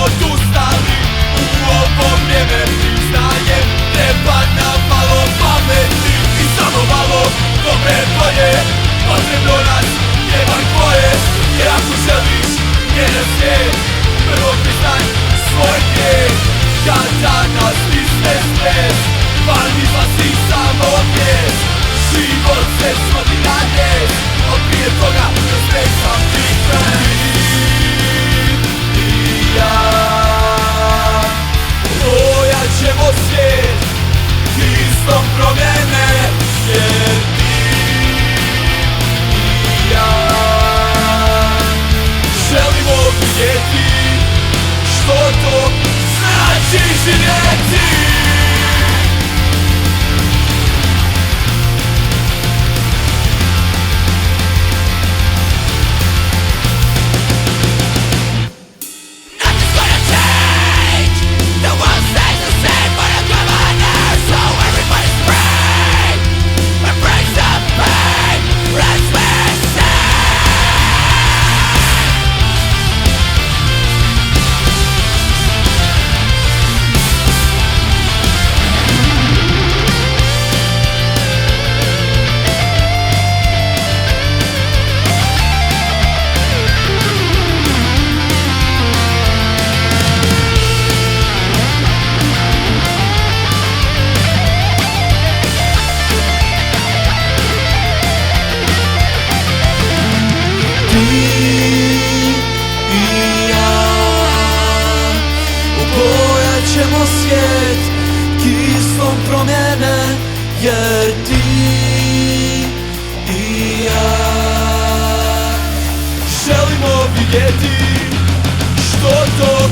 odustali u ovo vrijeme. Priznajem, treba nam malo pameti i samo malo dobre volje. Potrebno nas je bar dvoje, jer ako želiš jedan svijet, prvo priznaj svoj grijeh. Kada nas stisne stres, van izlazi samo bijes. Život se svodi na njes, od prije toga sve sam ti kraj. I ja Bojat ćemo svijet istom promjene, jer ti i ja želimo vidjeti što to znači živjeti. I ja obojat ćemo svijet kistom promjene, jer ti i ja želimo vidjeti što to